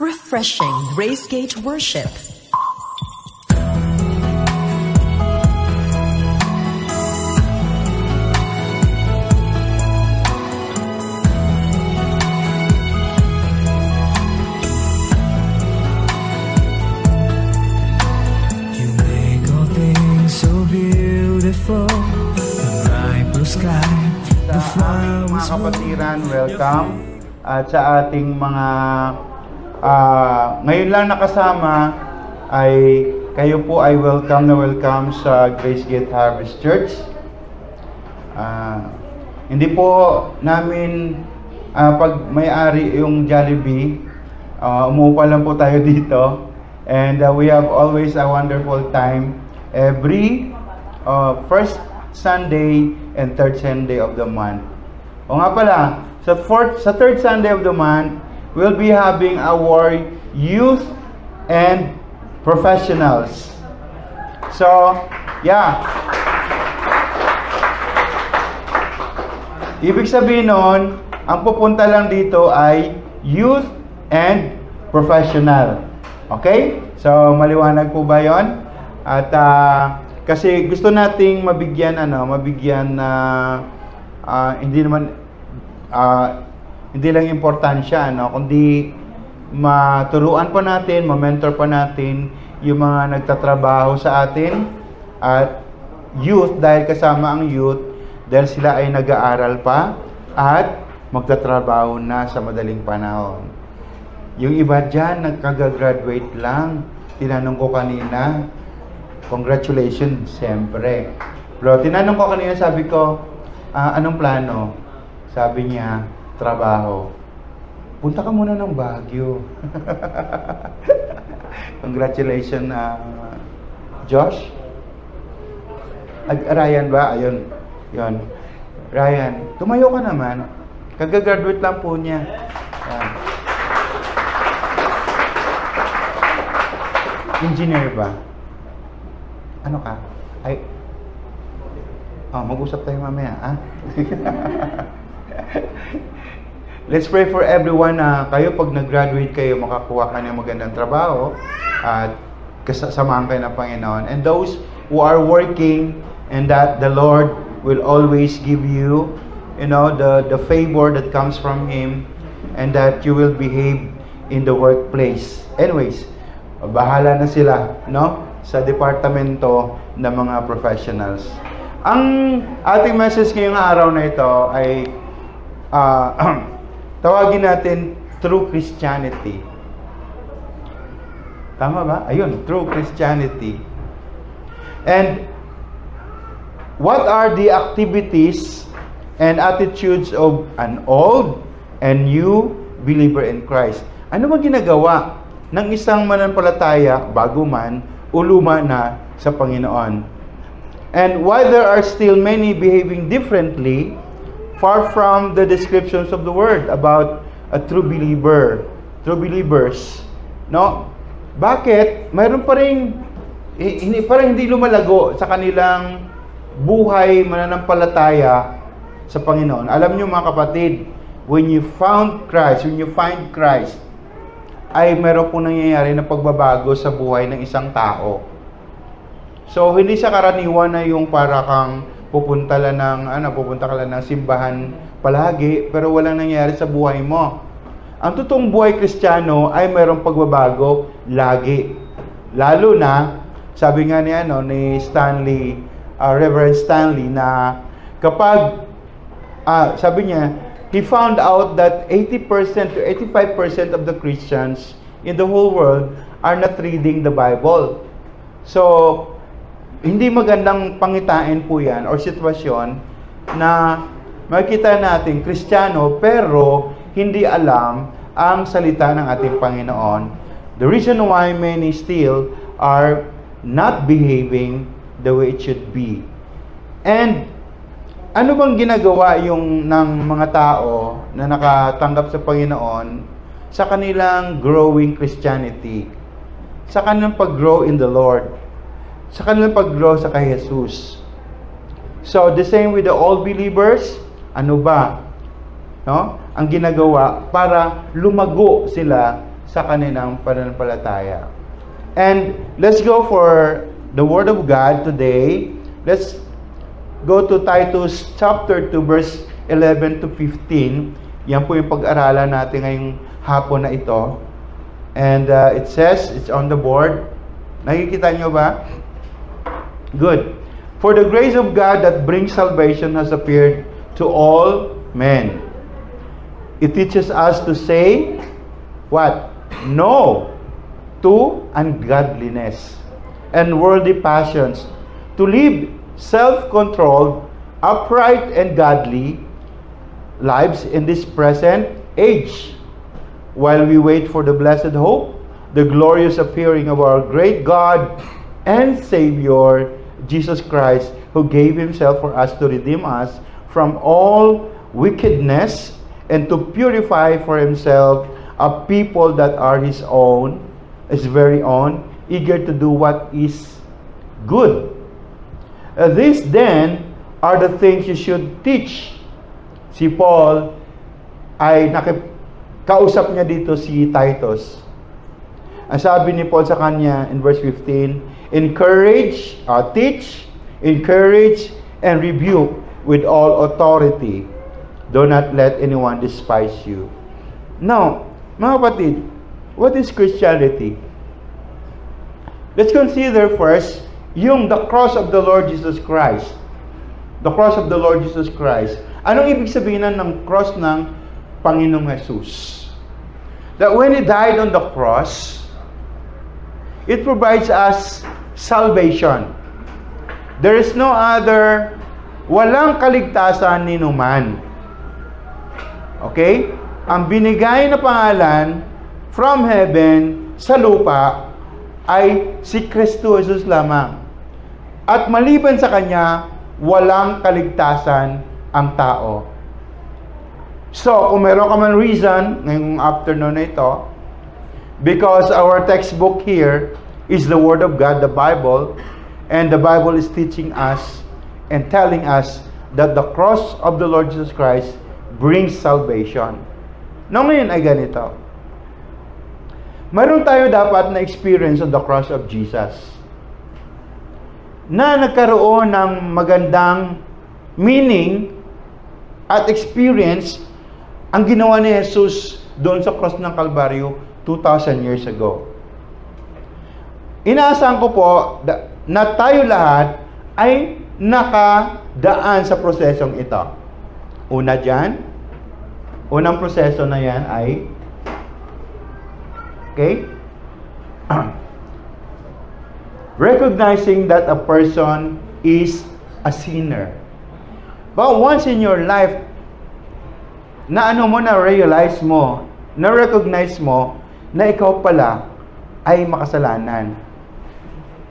Refreshing Gracegate Worship. Mga kapatiran, welcome. At sa ating mga ngayon lang nakasama ay kayo po ay welcome na welcome sa Gracegate Harvest Church. Hindi po namin pag may-ari yung Jollibee, umuupa lang po tayo dito. And we have always a wonderful time every first Sunday and third Sunday of the month. O nga pala, sa third Sunday of the month, we'll be having our youth and professionals. So, yeah. Ibig sabihin nun, ang pupunta lang dito ay youth and professional. Okay? So, maliwanag po ba yon? At kasi gusto nating mabigyan na hindi lang importansya kundi maturuan pa natin, ma-mentor pa natin yung mga nagtatrabaho sa atin at youth, dahil kasama ang youth dahil sila ay nag-aaral pa at magtatrabaho na sa madaling panahon. Yung iba dyan nagkagagraduate lang. Tinanong ko kanina, congratulations, siyempre. Pero tinanong ko kanina, sabi ko, anong plano? Sabi niya, trabaho. Punta ka muna ng Baguio. Congratulations, Josh. Ryan ba? Ayun. Yun. Ryan, tumayo ka naman. Kagagraduate lang po niya. Engineer ba? Ano ka? Mag-usap tayo mamaya, Let's pray for everyone na kayo pag nag-graduate kayo, makakuha ka ng magandang trabaho at kasamahan kayo ng Panginoon. And those who are working, and that the Lord will always give you, the favor that comes from Him, and that you will behave in the workplace. Anyways, bahala na sila, sa departamento ng mga professionals. Ang ating message ngayong araw na ito ay tawagin natin True Christianity. Tama ba? Ayun, True Christianity. And what are the activities and attitudes of an old and new believer in Christ? Ano bang ginagawa ng isang mananampalataya, bago man o luma na sa Panginoon? And while there are still many behaving differently, far from the descriptions of the Word about a true believer, true believers, bakit mayroon pa rin parang hindi lumalago sa kanilang buhay mananampalataya sa Panginoon? Alam niyo mga kapatid, when you find Christ, ay meron po nangyayari na pagbabago sa buhay ng isang tao. So, hindi siya karaniwan na yung para kang pupunta ka lang ng simbahan palagi, pero walang nangyayari sa buhay mo. Ang totoong buhay Kristiyano ay mayroong pagbabago lagi. Lalo na, sabi nga ni Stanley, Reverend Stanley, na kapag, sabi niya, he found out that 80% to 85% of the Christians in the whole world are not reading the Bible. So, hindi magandang pangitain po yan or sitwasyon na makikita natin Kristiyano pero hindi alam ang salita ng ating Panginoon. The reason why many still are not behaving the way it should be. And ano bang ginagawa ng mga tao na nakatanggap sa Panginoon sa kanilang growing Christianity? Sa kanilang pag-grow in the Lord. Sa kanilang pag-grow sa kay Jesus. So, the same with the old believers, ano ba? Ang ginagawa para lumago sila sa kanilang pananampalataya. And let's go for the Word of God today. Let's go to Titus chapter 2 verse 11 to 15. Yan po yung pag-aralan natin ngayong hapon na ito. And it says, it's on the board. Nakikita nyo ba? Good. For the grace of God that brings salvation has appeared to all men. It teaches us to say, what? No to ungodliness and worldly passions, to live self-controlled, upright, and godly lives in this present age, while we wait for the blessed hope, the glorious appearing of our great God and Savior, Jesus Christ, who gave himself for us to redeem us from all wickedness and to purify for himself a people that are his own, his very own, eager to do what is good. These then are the things you should teach. Si Paul ay kausap niya dito si Titus. Ang sabi ni Paul sa kanya in verse 15, encourage, teach, encourage, and rebuke with all authority. Do not let anyone despise you. Now, mga kapatid, what is Christianity? Let's consider first the cross of the Lord Jesus Christ. The cross of the Lord Jesus Christ. Anong ibig sabihin ng cross ng Panginoong Jesus? That when He died on the cross, it provides us salvation. There is no other, walang kaligtasan ni numan. Okay? Ang binigay na pangalan from heaven sa lupa ay si Kristo Jesus lamang. At maliban sa Kanya, walang kaligtasan ang tao. So, kung meron ka man reason, ngayong afternoon na ito, because our textbook here is the Word of God, the Bible, and the Bible is teaching us and telling us that the cross of the Lord Jesus Christ brings salvation. No, ngayon ay ganito. Mayroon tayo dapat na experience on the cross of Jesus na nagkaroon ng magandang meaning at experience ang ginawa ni Jesus doon sa cross ng Kalbaryo 2,000 years ago. Inaasahan ko po na tayo lahat ay nakadaan sa prosesong ito. Una dyan, unang proseso na yan ay, okay, recognizing that a person is a sinner. But once in your life, na-realize mo, na-recognize mo, na ikaw pala ay makasalanan.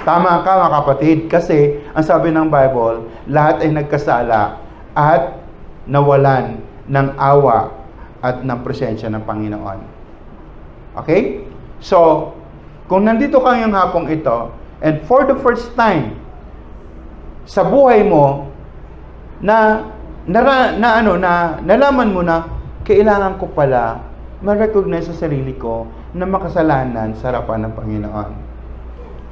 Tama ka, mga kapatid, kasi ang sabi ng Bible, lahat ay nagkasala at nawalan ng awa at ng presensya ng Panginoon. Okay? So, kung nandito ka ngayong hapong ito, and for the first time sa buhay mo, nalaman mo na kailangan ko pala ma-recognize sa sarili ko na makasalanan sa harapan ng Panginoon.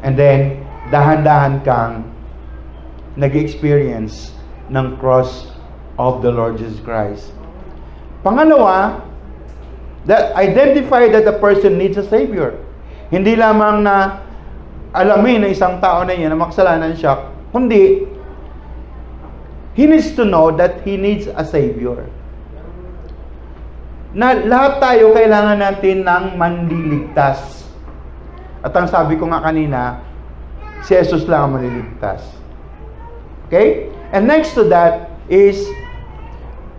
And then, dahan-dahan kang nag-experience ng cross of the Lord Jesus Christ. Pangalawa, that identify that the person needs a Savior. Hindi lamang na alamin na isang tao na yan na makasalanan siya, kundi he needs to know that he needs a Savior. Na lahat tayo kailangan natin ng manliligtas. At ang sabi ko nga kanina, si Jesus lang ang manliligtas. Okay? And next to that is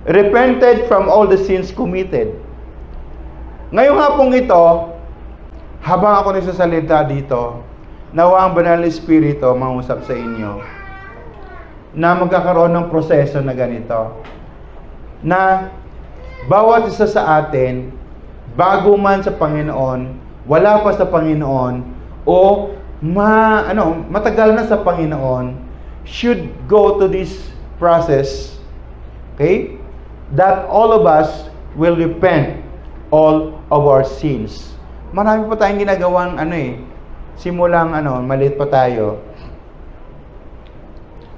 repented from all the sins committed. Ngayong hapong ito, habang ako nagsasalita dito, nawa ang Banal na Espiritu mangusap sa inyo na magkakaroon ng proseso na ganito. Na bawat isa sa atin, bago man sa Panginoon, wala pa sa Panginoon, o matagal na sa Panginoon, should go to this process, okay? That all of us will repent all of our sins. marami pa tayong ginagawang simulang maliit pa tayo.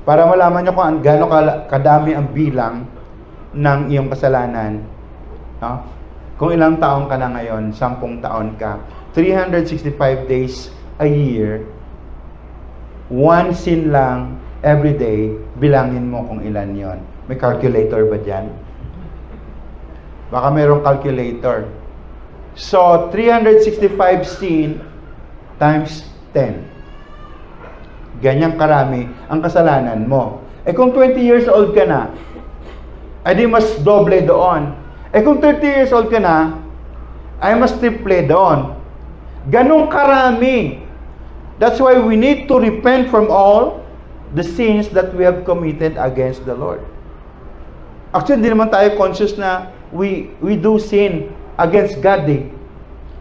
Para malaman nyo kung gaano kadami ang bilang ng iyong kasalanan. No? Kung ilang taon ka na ngayon, 10 taon ka, 365 days a year, one sin lang every day, bilangin mo kung ilan yon. May calculator ba dyan? Baka mayroong calculator. So, 365 sin times 10. Ganyang karami ang kasalanan mo. Kung 20 years old ka na, di mas doble doon. Kung 30 years old ka na, ay mas triple doon. Ganong karami. That's why we need to repent from all the sins that we have committed against the Lord. Actually, hindi naman tayo conscious na we do sin against God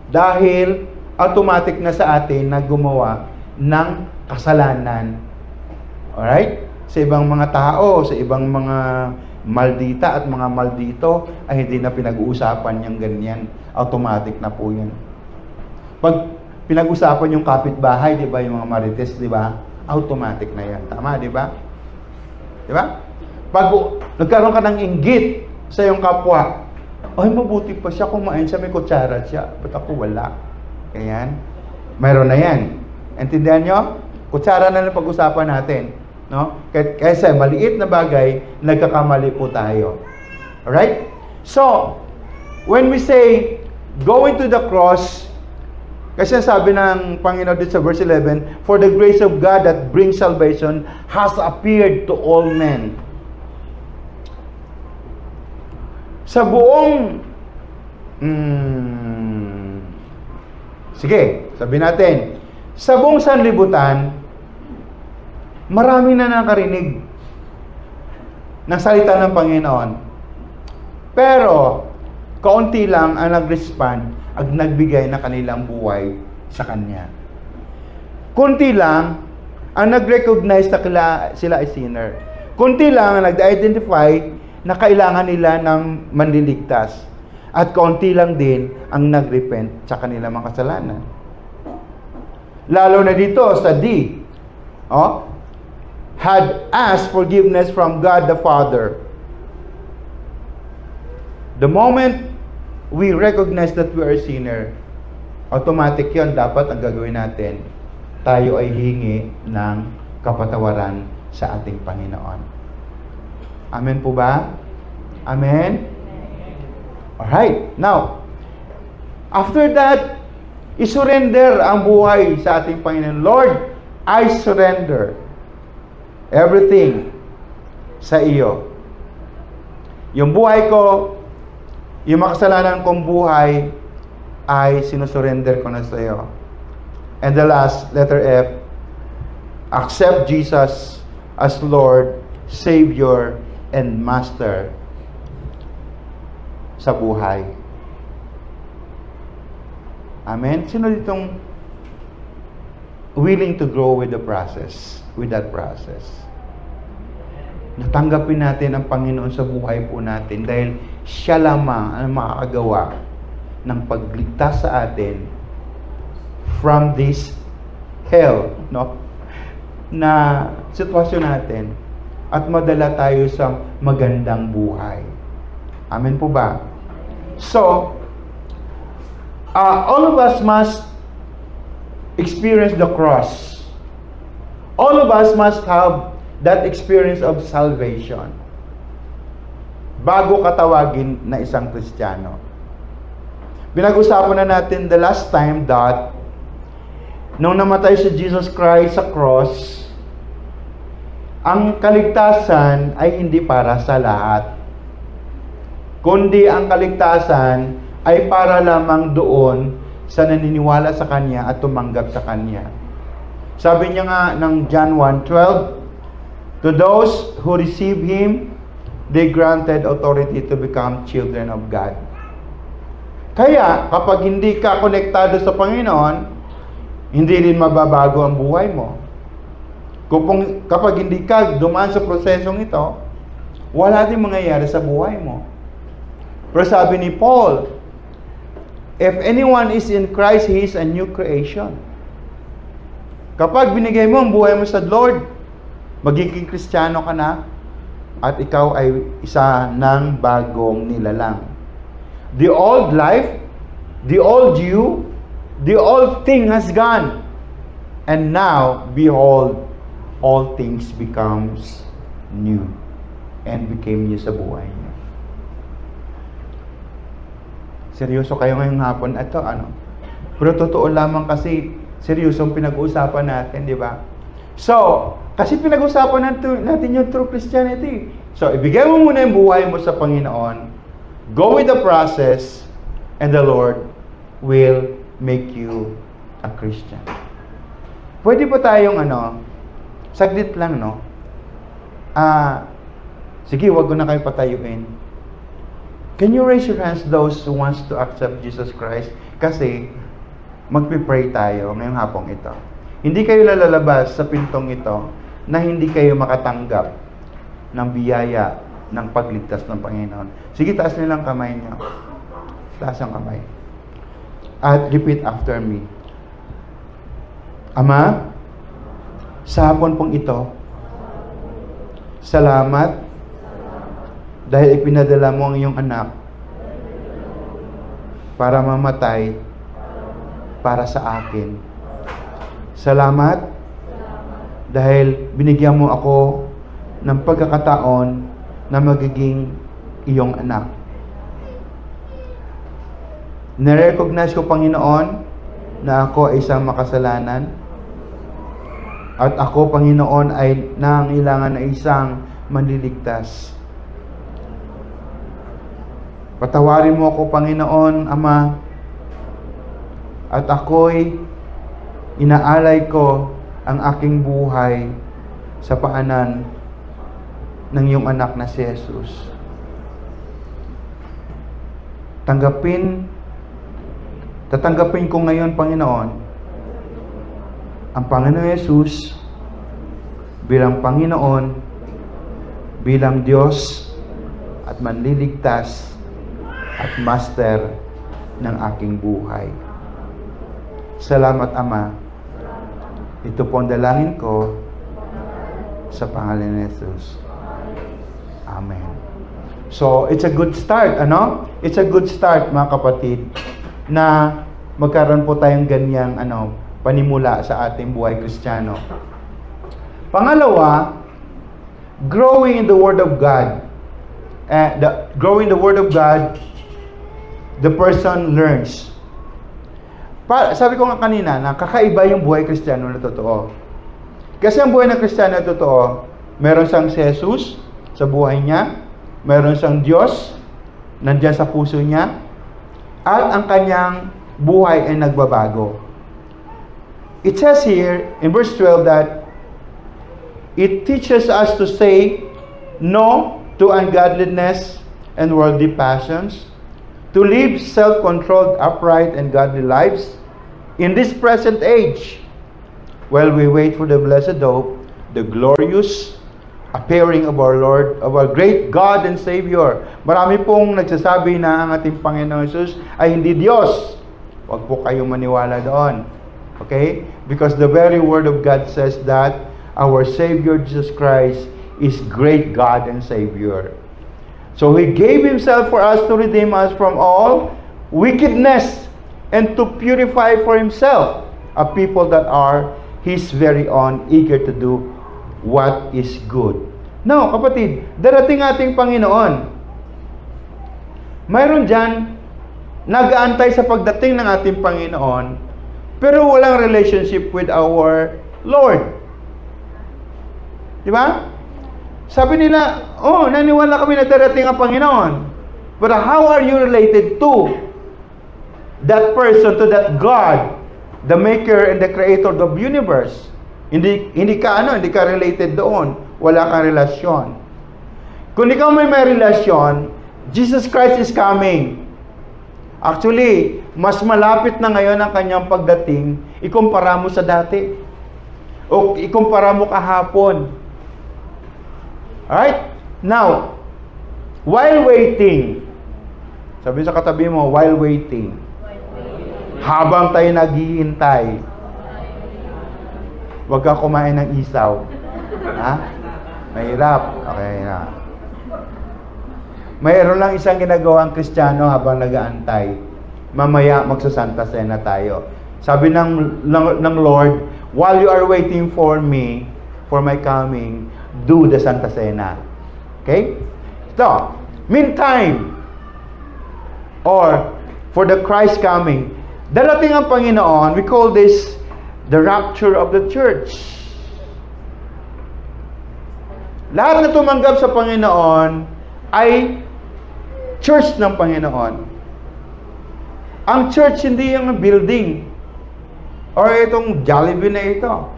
dahil automatic na sa atin na gumawa ng kasalanan. Alright? Sa ibang mga tao, sa ibang mga maldita at mga maldito, ay hindi na pinag-uusapan yung ganyan. Automatic na po yun. Pag pinag-usapan yung kapitbahay, di ba, yung mga marites, di ba? Automatic na yan. Tama, di ba? Di ba? Pag nagkaroon ka ng inggit sa iyong kapwa, ay, mabuti pa siya kumain siya, may kutsara siya. Ba't ako wala? Ayan. Mayroon na yan. Intindihan nyo? Kutsara na lang pag-usapan natin. No? Kaysa maliit na bagay, nagkakamali po tayo. Alright? So, when we say, going to the cross, kasi sabi ng Panginoon dito sa verse 11, for the grace of God that brings salvation has appeared to all men. Sa buong sige, sabi natin, sa buong sanlibutan, marami na nakarinig ng salita ng Panginoon. Pero, kaunti lang ang nag-respond at nagbigay na kanilang buhay sa Kanya. Kunti lang ang nag-recognize na sila ay sinner. Kunti lang ang nag-identify na kailangan nila ng manliligtas. At kaunti lang din ang nag-repent sa kanilang mga kasalanan. Lalo na dito sa D. Had asked forgiveness from God the Father. The moment we recognize that we are a sinner, automatic yon, dapat ang gagawin natin, tayo ay hingi ng kapatawaran sa ating Panginoon. Amen po ba? Amen? Alright. Now, after that, isurrender ang buhay sa ating Panginoon. Lord, I surrender everything sa iyo. Yung buhay ko, yung makasalanan kong buhay, ay sinusurrender ko na sa iyo. And the last, letter F, accept Jesus as Lord, Savior, and Master sa buhay. Amen? Sino ditong willing to grow with the process, with that process? Natanggapin natin ang Panginoon sa buhay po natin dahil siya lamang ang makakagawa ng pagligtas sa atin from this hell, na sitwasyon natin at madala tayo sa magandang buhay. Amen po ba? So, all of us must experience the cross. All of us must have that experience of salvation bago katawagin na isang Kristiyano. Pinag-usapan na natin the last time that nung namatay si Jesus Christ sa cross, ang kaligtasan ay hindi para sa lahat, kundi ang kaligtasan ay para lamang doon sa naniniwala sa Kanya at tumanggap sa Kanya. Sabi niya nga ng John 1:12, to those who receive Him, they granted authority to become children of God. Kaya, kapag hindi ka konektado sa Panginoon, hindi rin mababago ang buhay mo. Kapag hindi ka dumaan sa prosesong ito, wala din mangyayari sa buhay mo. Pero sabi ni Paul, If anyone is in Christ, he is a new creation. Kapag binigay mo ang buhay mo sa Lord, magiging Kristiyano ka na, at ikaw ay isa ng bagong nilalang. The old life, the old you, the old thing has gone. And now, behold, all things becomes new and became new sa buhay niyo. Seryoso kayo ngayong hapon. Ito, Pero totoo lamang kasi, seryosong pinag-uusapan natin, di ba? So, kasi pinag-uusapan natin yung true Christianity. So, ibigay mo muna yung buhay mo sa Panginoon. Go with the process, and the Lord will make you a Christian. Pwede ba tayong, saglit lang, no? Sige, wag ko na kayo patayuin. Can you raise your hands those who wants to accept Jesus Christ? Kasi, magpipray tayo ngayong hapong ito. Hindi kayo lalabas sa pintong ito na hindi kayo makatanggap ng biyaya ng pagligtas ng Panginoon. Sige, taas nilang kamay niyo. Taas ang kamay. At repeat after me. Ama, sa hapon pong ito, salamat dahil ipinadala mo ang iyong anak para mamatay para sa akin. Salamat dahil binigyan mo ako ng pagkakataon na magiging iyong anak. Nirecognize ko, Panginoon, na ako ay isang makasalanan at ako, Panginoon, ay nangailangan na isang manliligtas. Patawarin mo ako, Panginoon, Ama, at ako'y inaalay ko ang aking buhay sa paanan ng iyong anak na si Jesus. Tatanggapin ko ngayon, Panginoon, ang Panginoon Jesus bilang Panginoon, bilang Diyos at manliligtas at master ng aking buhay. Salamat, Ama. Ito po ang dalangin ko sa pangalan ni Jesus. Amen. So, it's a good start, It's a good start, mga kapatid, na magkaroon po tayong ganyang, panimula sa ating buhay Kristiyano. Pangalawa, growing in the Word of God. Growing in the Word of God, the person learns. Sabi ko nga kanina na kakaiba yung buhay Kristiyano na totoo. Kasi ang buhay ng Kristiyano na totoo, meron siyang si Jesus sa buhay niya, meron siyang Diyos nandiyan sa puso niya, at ang kanyang buhay ay nagbabago. It says here in verse 12 that it teaches us to say no to ungodliness and worldly passions, to live self-controlled, upright, and godly lives in this present age, while we wait for the blessed hope, the glorious appearing of our Lord, of our great God and Savior. Marami pong nagsasabi na ang ating Panginoon Jesus ay hindi Diyos. Huwag po kayong maniwala doon. Okay? Because the very Word of God says that our Savior Jesus Christ is great God and Savior. So He gave Himself for us to redeem us from all wickedness and to purify for Himself a people that are His very own, eager to do what is good. Now, kapatid, darating ating Panginoon. Mayroon dyan, nag-aantay sa pagdating ng ating Panginoon, pero walang relationship with our Lord. Di ba? Sabi nila, naniwala kami na darating ang Panginoon. But how are you related to that person, to that God, the maker and the creator of the universe? Hindi ka related doon. Wala kang relasyon. Kung ikaw may relasyon, Jesus Christ is coming. Actually, mas malapit na ngayon ang kanyang pagdating, ikumpara mo sa dati. O ikumpara mo kahapon. Alright? Now, while waiting, sabi sa katabi mo, while waiting. Habang tayo naghihintay, huwag ka kumain ng isaw. Ha? Mahirap. Okay na. Mayroon lang isang ginagawa ang Kristiyano habang nag-aantay. Mamaya magsasanta Cena tayo. Sabi ng Lord, while you are waiting for me, for my coming, do the Santa Cena. Okay? So, meantime, or for the Christ coming, darating ang Panginoon, we call this the rapture of the church. Lahat na tumanggap sa Panginoon ay church ng Panginoon. Ang church hindi yung building or itong Jollibee na ito.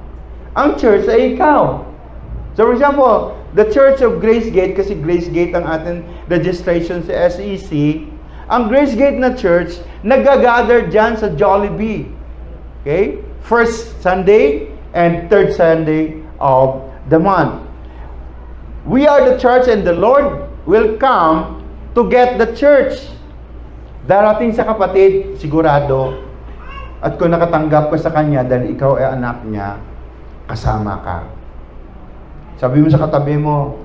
Ang church ay ikaw. So for example, the Church of Grace Gate, kasi Grace Gate ang ating registration sa SEC, ang Grace Gate na church, nagagather dyan sa Jollibee. Okay? First Sunday and third Sunday of the month. We are the church and the Lord will come to get the church. Darating sa kapatid, sigurado, at kung nakatanggap ka sa Kanya dahil ikaw ay anak niya, kasama ka. Sabi mo sa katabi mo,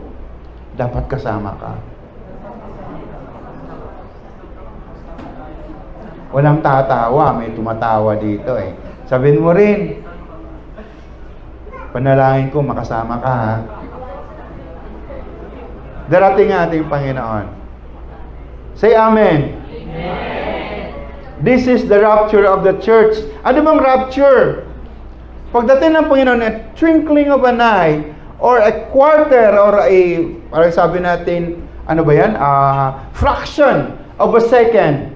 dapat kasama ka. Walang tatawa, may tumatawa dito eh. Sabihin mo rin, panalangin ko, makasama ka ha. Darating ang ating Panginoon. Say Amen. Amen. This is the rapture of the church. Ano bang rapture? Pagdating ng Panginoon, a twinkling of an eye, or a quarter, or a, parang sabi natin, ano ba yan? Fraction of a second.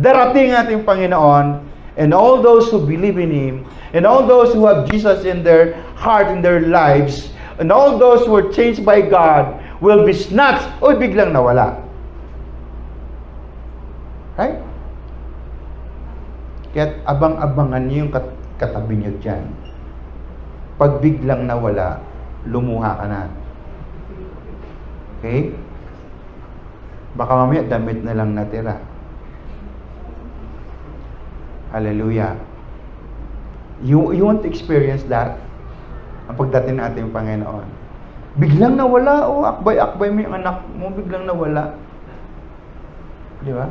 Darating ang ating Panginoon, and all those who believe in Him, and all those who have Jesus in their heart, in their lives, and all those who are changed by God, will be snatched, o biglang nawala. Right? Kaya abang-abangan niyo yung katabi niyo dyan. Pag biglang nawala, lumuha ka na. Okay? Baka mamaya damit na lang natira. Hallelujah. You want to experience that? Ang pagdating natin ng Panginoon. Biglang nawala, akbay-akbay mo yung anak mo, biglang nawala. Di ba?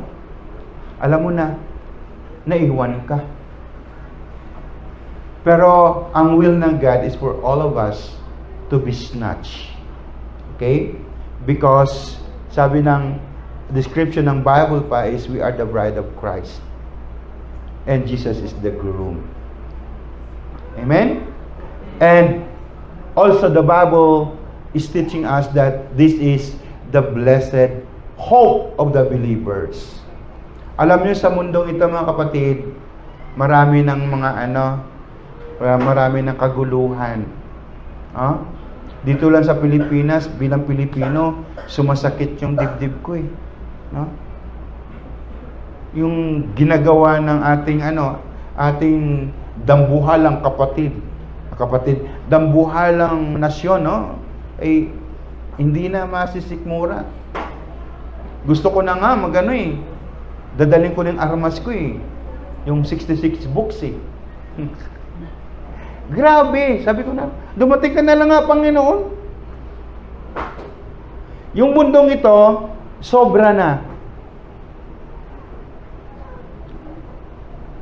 Alam mo na, naiwan ka. Pero, ang will ng God is for all of us to be snatched. Okay? Because, sabi ng description ng Bible pa is, we are the bride of Christ. And Jesus is the groom. Amen? And, also the Bible is teaching us that this is the blessed hope of the believers. Alam niyo sa mundong ito mga kapatid, marami ng marami ng kaguluhan. Dito lang sa Pilipinas, bilang Pilipino, sumasakit yung dibdib ko eh. No? Yung ginagawa ng ating dambuhalang kapatid, dambuhalang nasyon, no? Ay hindi na masisikmura. Gusto ko na nga dadalhin ko ng armas ko eh. Yung 66 books eh. Grabe, sabi ko na, dumating ka na lang nga Panginoon. Yung mundong ito, sobra na.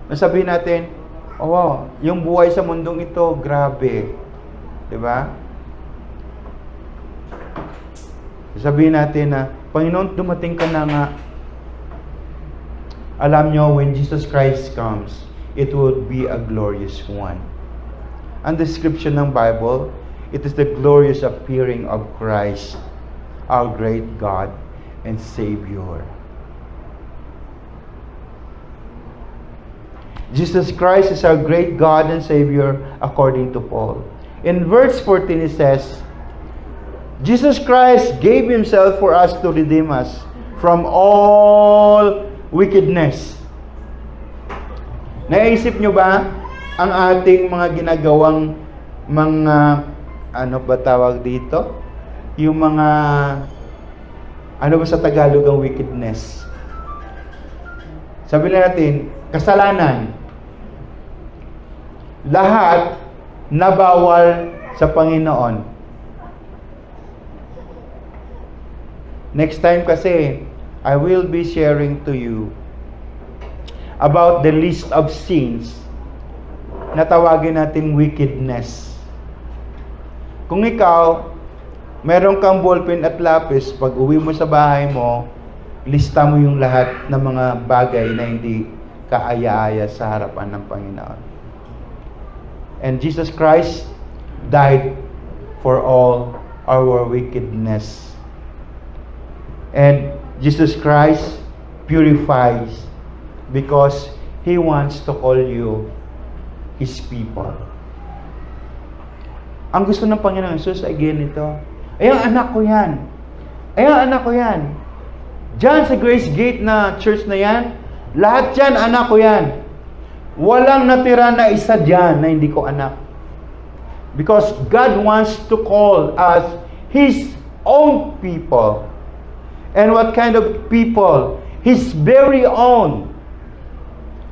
Nasabihin natin, yung buhay sa mundong ito, grabe. Diba? Sabihin natin na, Panginoon, dumating ka na nga. Alam nyo, when Jesus Christ comes, it will be a glorious one. Ang description ng Bible, it is the glorious appearing of Christ, our great God and Savior. Jesus Christ is our great God and Savior according to Paul. In verse 14 it says, Jesus Christ gave Himself for us to redeem us from all wickedness. Naisip nyo ba ang ating mga ginagawang ano ba tawag dito? Yung mga, ano ba sa Tagalog ang wickedness? Sabi natin, kasalanan. lahat na bawal sa Panginoon. Next time kasi, I will be sharing to you about the list of sins na tawagin natin wickedness. Kung ikaw, meron kang ballpen at lapis, pag uwi mo sa bahay mo, lista mo yung lahat ng mga bagay na hindi kaaya-aya sa harapan ng Panginoon. And Jesus Christ died for all our wickedness. And Jesus Christ purifies because He wants to call you His people. Ang gusto ng Panginoon Jesus ay ganito. Ay, ang anak ko yan. Ay, ang anak ko yan. Diyan sa Grace Gate na church na yan, lahat yan, anak ko yan. Walang natira na isa diyan na hindi ko anak. Because God wants to call us His own people. And what kind of people? His very own.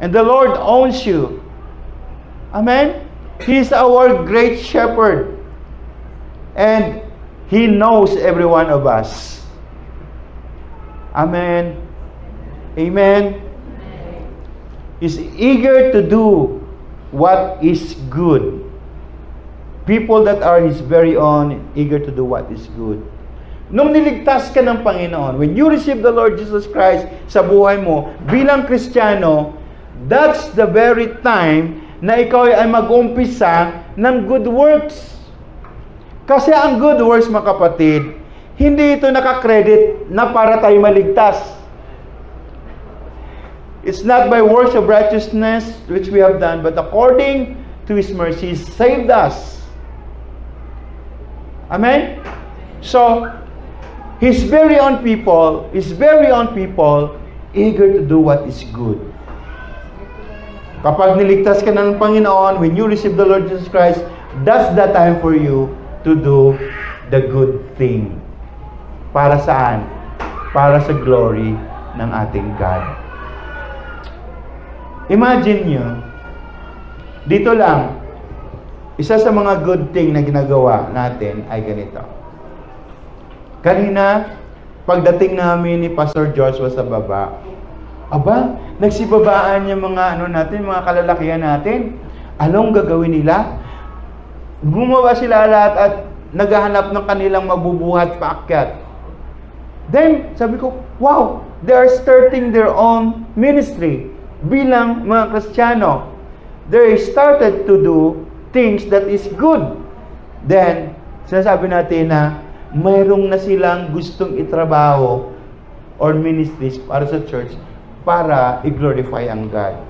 And the Lord owns you. Amen? He is our great shepherd. And He knows every one of us. Amen. Amen. He's eager to do what is good. People that are His very own, eager to do what is good. Nung niligtas ka ng Panginoon, when you receive the Lord Jesus Christ sa buhay mo, bilang Kristiyano, that's the very time na ikaw ay mag-umpisa ng good works. Kasi ang good works, mga kapatid, hindi ito nakakredit na para tayo maligtas. It's not by works of righteousness which we have done, but according to His mercy, He saved us. Amen? So, His very own people, eager to do what is good. Kapag niligtas ka ng Panginoon, when you receive the Lord Jesus Christ, that's the time for you to do the good thing. Para saan? Para sa glory ng ating God. Imagine nyo, dito lang, isa sa mga good thing na ginagawa natin ay ganito. Kanina, pagdating namin ni Pastor Joshua sa baba, aba, nagsibabaan yung mga mga kalalakihan natin. Anong gagawin nila? Gumawa sila lahat at naghahanap ng kanilang mabubuhat paakyat. Then, sabi ko, wow, they are starting their own ministry bilang mga Kristiyano. They started to do things that is good. Then, sinasabi natin na mayroong na silang gustong itrabaho or ministries para sa church para i-glorify ang God.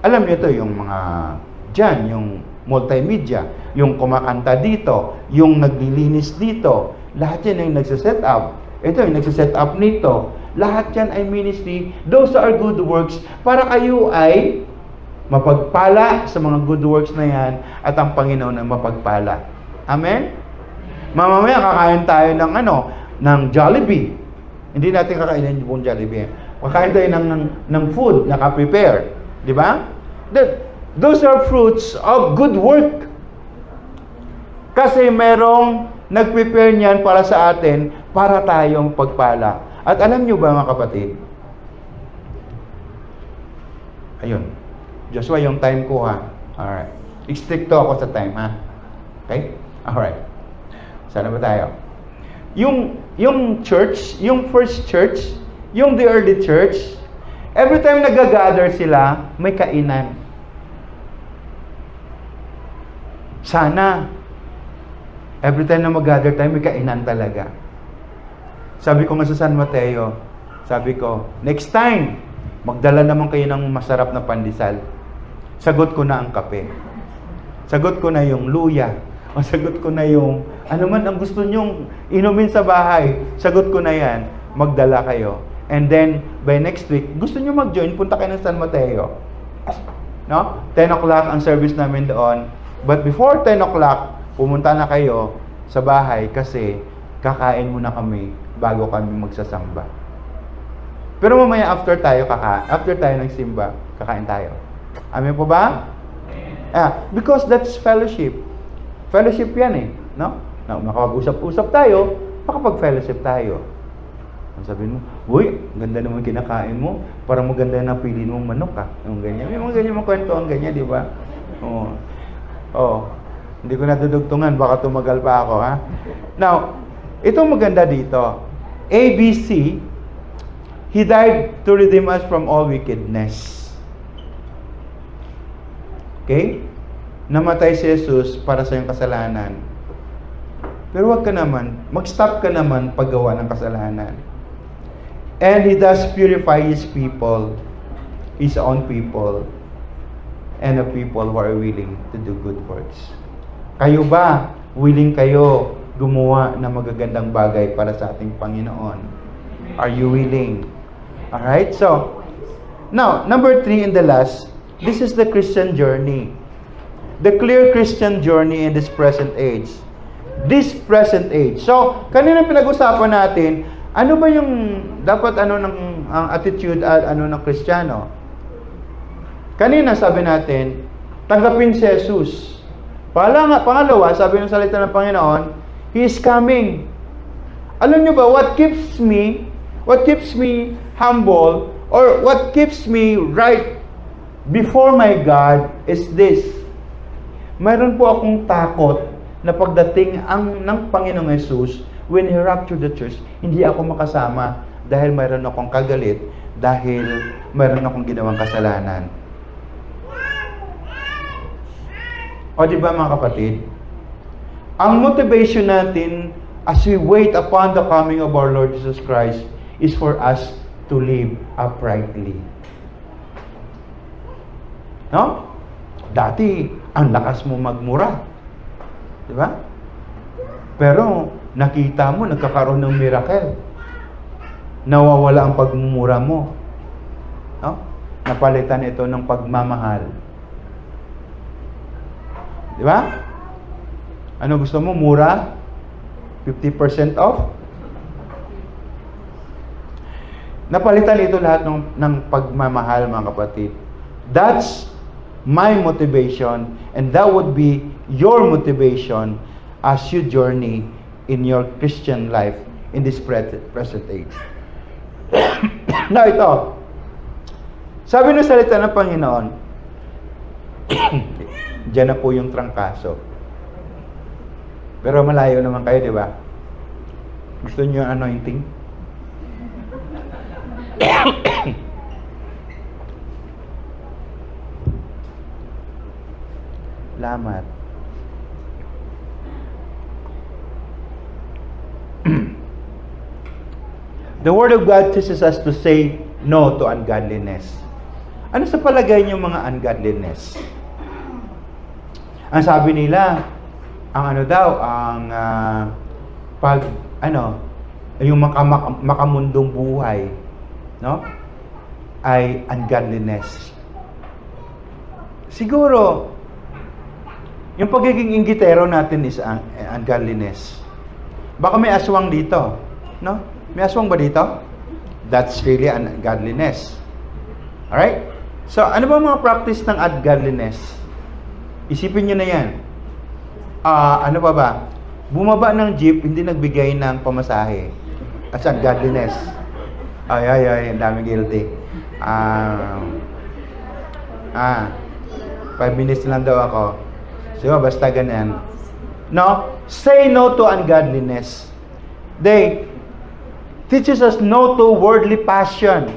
Alam niyo ito, yung mga dyan, yung multimedia, yung kumakanta dito, yung naglilinis dito, lahat yan yung nagsiset up. Ito yung nagsiset up nito. Lahat yan ay ministry. Those are good works para kayo ay mapagpala sa mga good works na yan at ang Panginoon ay mapagpala. Amen? Mamamaya kakain tayo ng Jollibee. Hindi natin kakainin yung Jollibee. Kakain tayo ng food na ka-prepare. Di ba? Those are fruits of good work. Kasi merong nag-prepare niyan para sa atin, para tayong pagpala. At alam nyo ba, mga kapatid? Ayun. Joshua, yung time ko ha. Alright. Stricto ako sa time ha. Okay? Alright. Sana ba tayo? Yung church, yung first church, yung the early church, every time nag-gather sila, may kainan. Sana, every time na mag-gather tayo, may kainan talaga. Sabi ko nga sa San Mateo, sabi ko, next time, magdala naman kayo ng masarap na pandesal. Sagot ko na ang kape. Sagot ko na yung luya. O sagot ko na yung, ano man ang gusto nyong inumin sa bahay, sagot ko na yan, magdala kayo. And then, by next week, gusto nyo mag-join, punta kayo ng San Mateo. No? 10 o'clock ang service namin doon. But before 10 o'clock, pumunta na kayo sa bahay kasi kakain muna kami bago kami magsasamba. Pero mamaya after tayo ng simba, kakain tayo. Amen po ba? Because that's fellowship. Fellowship yan eh. No? Makapag-usap-usap tayo, makapag-fellowship tayo. Sabihin mo, uy, ganda naman kinakain mo. Parang maganda na pili mong manok Yung ganyan. May mga ganyan mga kwento ang ganyan, di ba? Hindi ko nadudugtungan, baka tumagal pa ako, Now, itong maganda dito, ABC, He died to redeem us from all wickedness. Okay? Namatay si Jesus para sa iyong kasalanan. Pero wag ka naman, mag-stop ka naman paggawa ng kasalanan. And He does purify His people, His own people, and the people who are willing to do good works. Kayo ba, willing kayo gumawa ng magagandang bagay para sa ating Panginoon? Are you willing? Alright, so, now, number 3 and the last, this is the Christian journey. The clear Christian journey in this present age. This present age. So, kanina pinag-usapan natin, ano ba yung dapat ng attitude ng Kristiyano? Kanina sabi natin, tanggapin si Jesus. Pangalawa, sabi ng salita ng Panginoon, He is coming. Alam nyo ba, what keeps me humble, or what keeps me right before my God is this. Mayroon po akong takot na pagdating ng Panginoong Jesus, when He raptured the church, hindi ako makasama dahil mayroon akong kagalit, dahil mayroon akong ginawang kasalanan. O diba mga kapatid? Ang motivation natin as we wait upon the coming of our Lord Jesus Christ is for us to live uprightly. No? Dati, ang lakas mo magmura. Diba? Pero, nakita mo, nagkakaroon ng miracle. Nawawala ang pagmumura mo. No? Napalitan ito ng pagmamahal. Diba? Ano gusto mo? Mura? 50% off? Napalitan ito lahat ng pagmamahal, mga kapatid. That's my motivation, and that would be your motivation as you journey in your Christian life in this present age. Now ito, sabi ng salita ng Panginoon, diyan na po yung trangkaso. Pero malayo naman kayo, di ba? Gusto niyo yung anointing? Lamat. The Word of God teaches us to say no to ungodliness. Ano sa palagay niyo mga ungodliness? Ang sabi nila, yung makamundong buhay, no? Ay ungodliness. Siguro, yung pagiging inggitero natin is ungodliness. Baka may aswang dito, no? May aswang ba dito? That's really ungodliness. Alright? So, ano ba mga practice ng ungodliness? Isipin nyo na yan. Ano pa ba? Bumaba ng jeep, hindi nagbigay ng pamasahe. That's ungodliness. Ay, ang daming guilty. 5 minutes lang daw ako. So, basta ganyan. No? Say no to ungodliness. They teaches us no to worldly passion.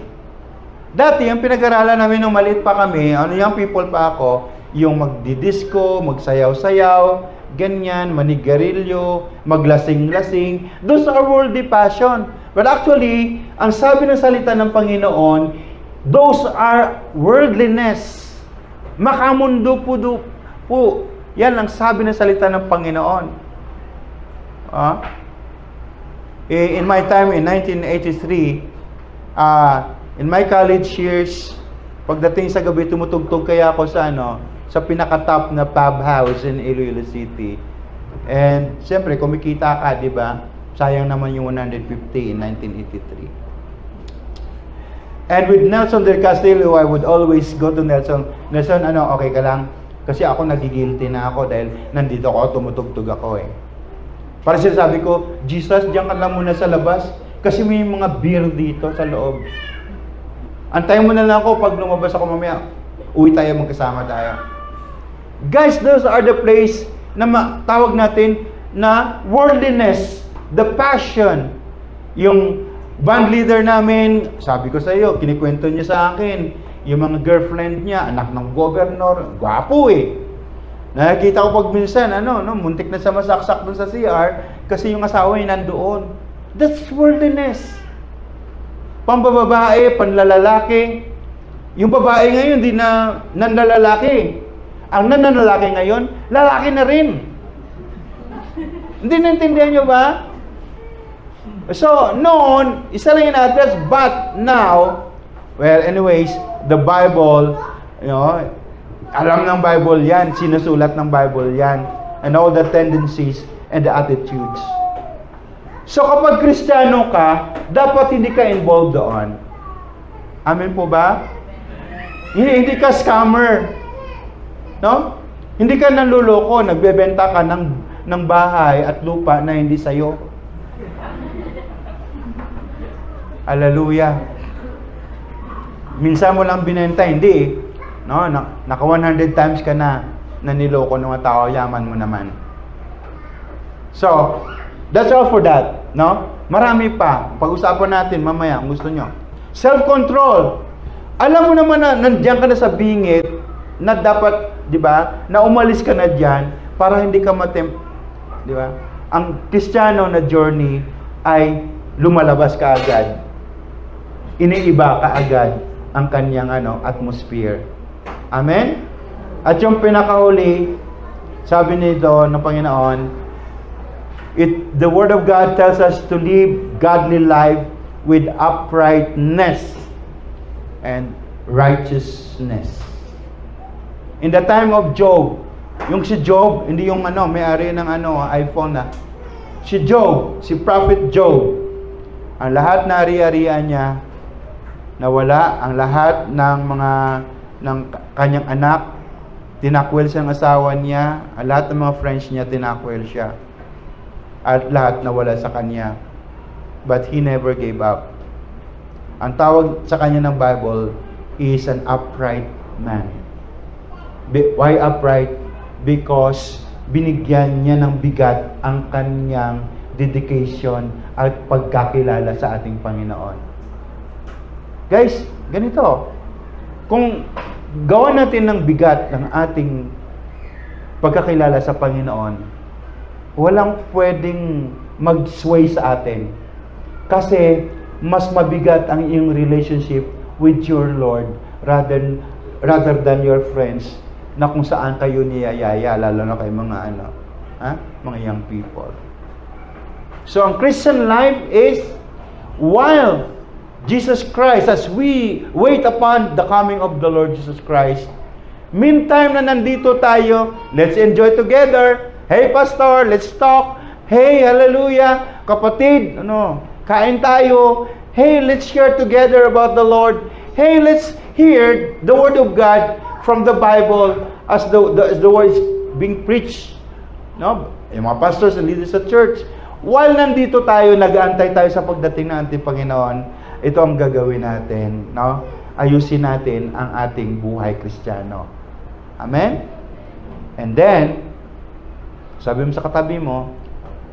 Dati, yung pinag-aralan namin nung maliit pa kami, yung people pa ako, yung magdidisco, magsayaw-sayaw, ganyan, manigarilyo, maglasing-lasing. Those are worldly passion. But actually, ang sabi ng salita ng Panginoon, those are worldliness. Makamundo po. Yan ang sabi ng salita ng Panginoon. In my time, in 1983, in my college years, pagdating sa gabi, tumutugtog kaya ako sa pinaka-top na pub house in Iloilo City. And, siyempre, kumikita ka, di ba? Sayang naman yung 150 in 1983. And with Nelson del Castillo, I would always go to Nelson. Nelson, okay ka lang? Kasi ako nagigilty na ako dahil nandito ako, tumutugtog ako eh. Para sinasabi ko, Jesus, diyan ka lang muna sa labas kasi may mga beer dito sa loob. Antayin mo na lang ako pag lumabas ako mamaya. Uwi tayo, magkasama tayo. Guys, those are the place na tawag natin na worldliness, the passion. Yung band leader namin, sabi ko sa iyo, kinikwento niya sa akin, yung mga girlfriend niya, anak ng governor, gwapo eh. Nakikita ko pag minsan, muntik na sa masaksak dun sa CR kasi yung asawa niya nandoon. That's worldliness. Pambababae, panlalalaki. Yung babae ngayon, di na nanlalalaki. Ang nanlalaki ngayon, lalaki na rin. Hindi naintindihan nyo ba? So, noon, isa lang yung address, but now, well, anyways, the Bible, alam ng Bible yan, sinusulat ng Bible yan, and all the tendencies and the attitudes. So, kapag Kristiyano ka, dapat hindi ka involved doon. Amen po ba? Hindi ka scammer. No? Hindi ka nanluloko, nagbebenta ka ng bahay at lupa na hindi sa'yo. Hallelujah. Minsan mo lang binenta, hindi. No, naka 100 times ka na niloko ng mga tao, yaman mo naman. So, that's all for that, no? Marami pa. Pag-usapan natin mamaya, kung gusto nyo. Self-control. Alam mo naman na nandiyan ka na sa bingit na dapat, di ba, na umalis ka na diyan para hindi ka di ba? Ang Kristiyano na journey ay lumalabas ka agad. Iniiba ka agad ang kanyang atmosphere. Amen? At yung pinakahuli, sabi nito ng Panginoon, the Word of God tells us to live godly life with uprightness and righteousness. In the time of Job, yung si Job, hindi yung may-ari ng iPhone na. Si Job, si Prophet Job, ang lahat na ari-arian niya, nawala ang lahat ng kanyang anak, tinakwil siya ng asawa niya, ang lahat ng mga friends niya, tinakwil siya. At lahat nawala sa kanya. But he never gave up. Ang tawag sa kanya ng Bible is an upright man. Why upright? Because binigyan niya ng bigat ang kanyang dedication at pagkakilala sa ating Panginoon. Guys, ganito. Kung gawa natin ng bigat ng ating pagkakilala sa Panginoon, walang pwedeng mag-sway sa atin. Kasi mas mabigat ang iyong relationship with your Lord rather than your friends na kung saan kayo niyayaya, lalo na kay mga mga young people. So, ang Christian life is while Jesus Christ, as we wait upon the coming of the Lord Jesus Christ, meantime na nandito tayo, let's enjoy together. Hey, Pastor, let's talk. Hey, hallelujah. Kapatid, kain tayo. Hey, let's share together about the Lord. Hey, let's hear the Word of God from the Bible as the Word is being preached. No? Yung mga pastors and leaders sa church, while nandito tayo, nag-aantay tayo sa pagdating ng ating Panginoon, ito ang gagawin natin, no? Ayusin natin ang ating buhay Kristiyano. Amen? And then, sabi mo sa katabi mo,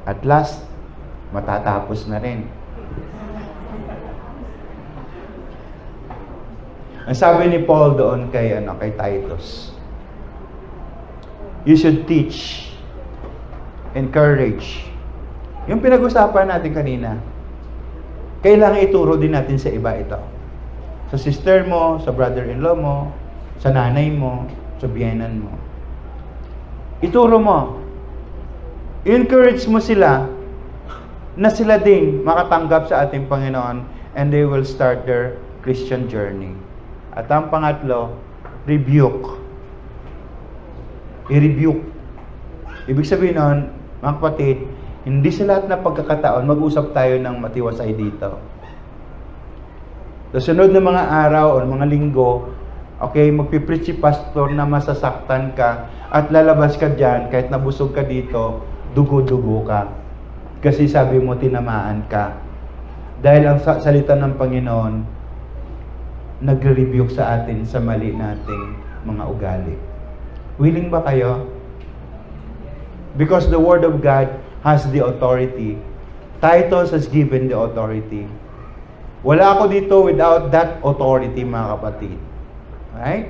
at last, matatapos na rin. Ang sabi ni Paul doon kay Titus, you should teach, encourage. Yung pinag-usapan natin kanina, kailangan ituro din natin sa iba ito. Sa sister mo, sa brother-in-law mo, sa nanay mo, sa biyenan mo. Ituro mo. Encourage mo sila na sila din makatanggap sa ating Panginoon and they will start their Christian journey. At ang pangatlo, rebuke. I-rebuke. Ibig sabihin nun, mga kapatid, hindi sa lahat na pagkakataon, mag-usap tayo ng matiwasay dito. Sa sunod na mga araw o mga linggo, Okay, magpipreach si pastor na masasaktan ka at lalabas ka dyan, kahit nabusog ka dito, dugo-dugo ka. Kasi sabi mo, tinamaan ka. Dahil ang salita ng Panginoon, nagre-rebuke sa atin sa mali nating mga ugali. Willing ba kayo? Because the Word of God has the authority. Titus has given the authority. Wala ako dito without that authority, mga kapatid. Right?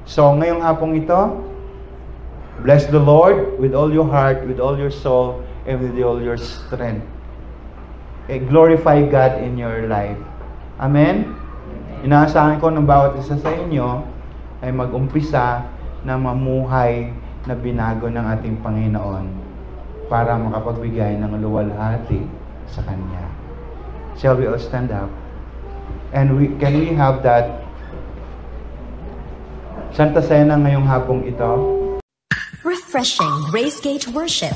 So, ngayong hapong ito, bless the Lord with all your heart, with all your soul, and with all your strength. Okay, glorify God in your life. Amen? Inaasahan ko ng bawat isa sa inyo ay mag-umpisa na mamuhay na binago ng ating Panginoon para makapagbigay ng luwalhati sa Kanya. Shall we all stand up? And can we have that Santa Cena ngayong hapong ito? Refreshing Gracegate Worship.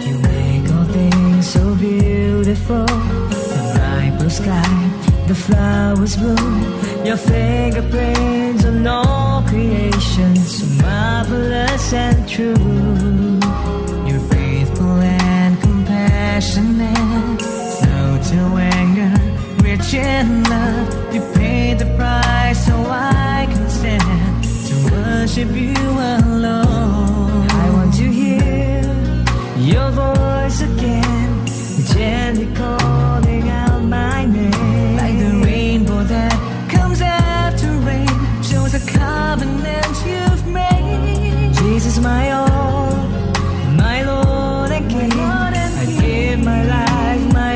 You make all things so beautiful. The bright blue sky, the flowers bloom. Your fingerprints on all creation, so marvelous and true. You're faithful and compassionate, slow to anger, rich in love. You paid the price so I can stand to worship you alone. I want to hear your voice again, gently calling out my name, like the rainbow that comes after rain, shows a covenant you've made. Jesus, my all, my Lord again. I give my life, my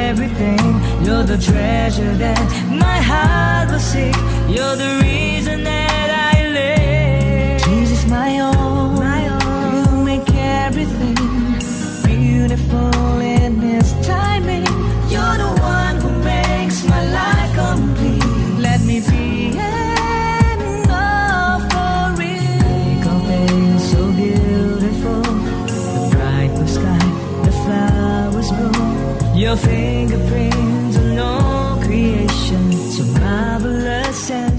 everything. You're the treasure that my heart will seek. You're the reason that I live. Jesus, my all, you make everything beautiful in His timing. You're the one who makes my life complete. Let me be an offering. Make all things so beautiful. The bright blue sky, the flowers bloom. Your fingerprints on all creation, so marvelous and